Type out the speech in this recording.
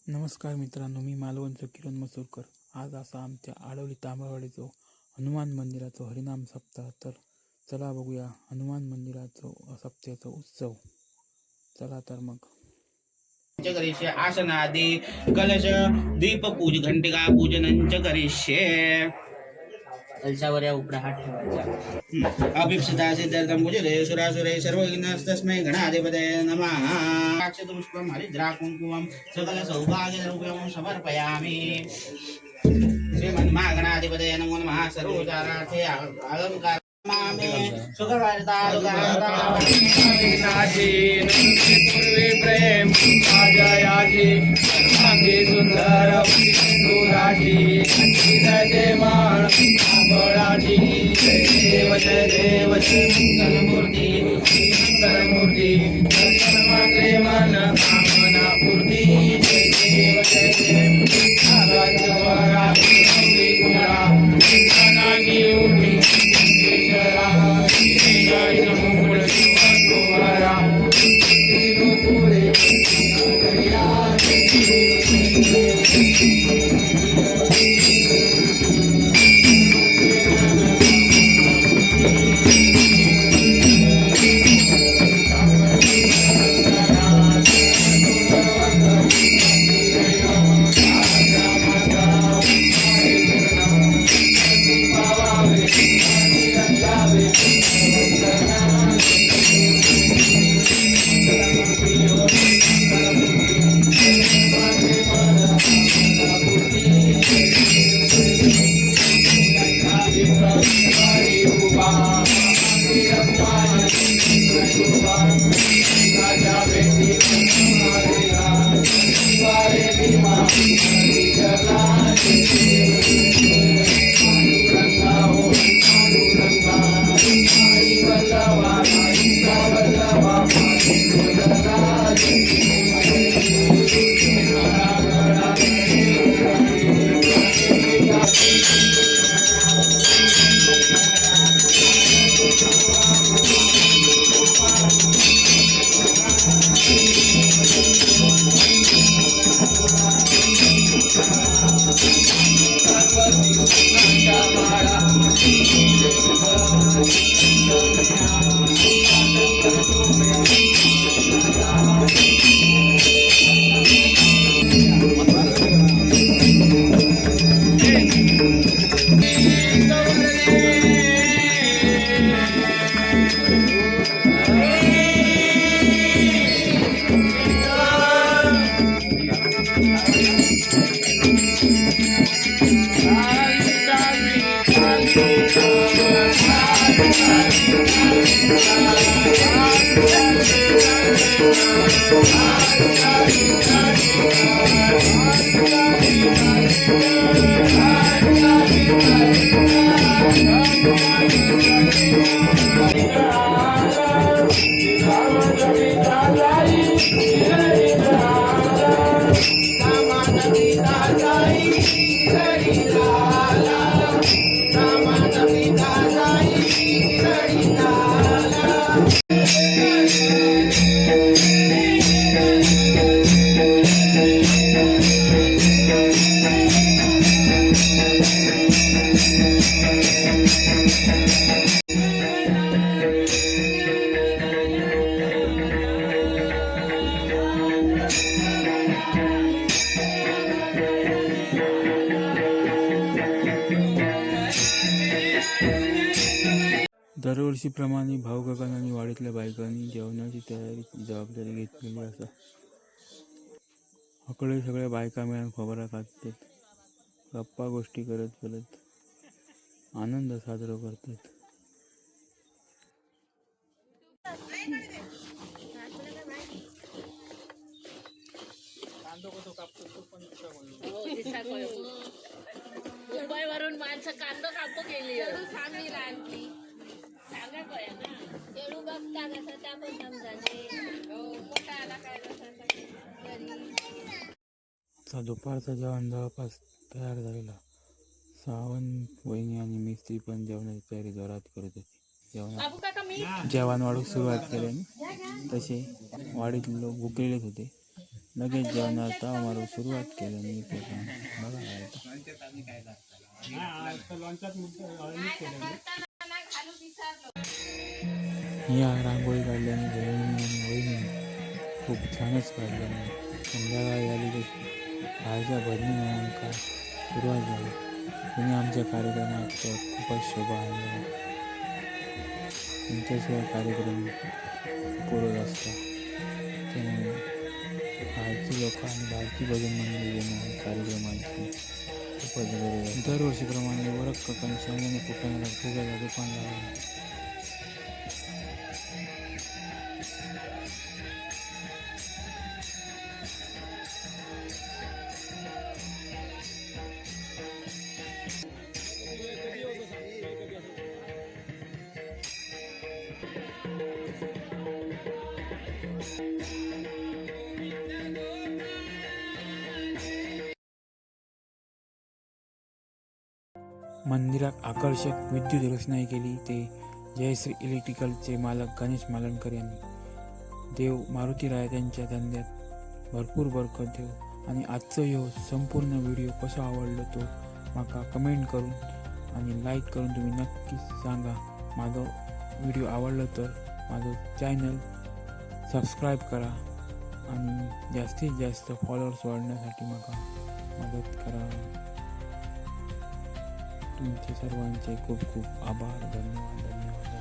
नमस्कार मित्रांनो, मी मालवणचं किरण मसूरकर. आज असा आमच्या आडवली तांबळवाडीचो हनुमान मंदिराचो हरिनाम सप्ताह. तर चला बघूया हनुमान मंदिराचो सप्त्याचो उत्सव. चला तर मग. करिष्ये आसनादि कलश दीप पूज घंटिका पूजन करिष्ये. कलशावर या उपडा हात ठेवायचा. अभिप्सिता सिद्धार्थं पूजते सुरासुरे सर्वविघ्नस्तस्मै गणाधिपतये नमः. अक्षतपुष्पं हरिद्रा कुङ्कुमं सकल सौभाग्यरूपं समर्पयामि. श्रीमन्मा गणाधिपतये नमो नमः. सर्वोपचारार्थे अलंकार सुखवार्ता पूर्वी प्रेम राजायाची सर्वांगी सुंदर सिंधुराची जय मान बळाची देव जय मंगलमूर्ती मंगलमूर्ती दर्शन मात्रे मन कामना पूर्ती जय देव जय द्वारा कुमारा नागी उठी दरवर्षीप्रमाणे भाऊ गगन आणि वाडीतल्या बायकांनी जेवणाची तयारीची जबाबदारी घेतलेली असा. हकडे सगळ्या बायका मिळून खोबरा काढतात, गप्पा गोष्टी करत करत आनंद साजरा करतात. मुंबईवरून माणसं कांदो कापतो गेली चांगली लागली सांगा कया ना तेळू बघता कसं त्या पण समजाने मोठा आला काय आता दुपारचं जेवण जवळपास तयार झालेला. सावंत वहिनी आणि मिस्त्री पण जेवणाची तयारी जोरात करत होती. जेवण वाढूक सुरुवात केल्याने तसे वाडीत लोक भुकेलेच होते. लगेच जेवणार ताव मारू सुरुवात केली मी ते काम बघा आता. या रांगोळी काढल्याने बहिणीने आणि वहिनीने खूप छानच काढल्याने संध्याकाळी आली की बाहेरच्या भरणी म्हणून का सुरुवात झाली. तिने आमच्या कार्यक्रमात तर खूपच शोभा आणला. तुमच्याशिवाय कार्यक्रम पुरत असतात. त्यामुळे बाहेरची लोक आणि बाहेरची भजन मंडळी येणं कार्यक्रमाची खूपच गरज आहे. दरवर्षीप्रमाणे वरक ककन शेंगदाणे फुटाण्याला फुग्याला दुकान लागलं. मंदिरात आकर्षक विद्युत रोषणाई केली ते जयश्री इलेक्ट्रिकलचे मालक गणेश मालणकर यांनी. देव मारुतीराया त्यांच्या धंद्यात भरपूर बरकत देव. आणि आजचं ह्यो संपूर्ण व्हिडिओ कसो आवडलो तो माका कमेंट करून आणि लाईक करून तुम्ही नक्कीच सांगा. माझा व्हिडिओ आवडलं तर माझं चॅनल सबस्क्राईब करा आणि जास्तीत जास्त फॉलोअर्स वाढण्यासाठी माका मदत करा. तुमचे सर्वांचे खूप खूप आभार. धन्यवाद.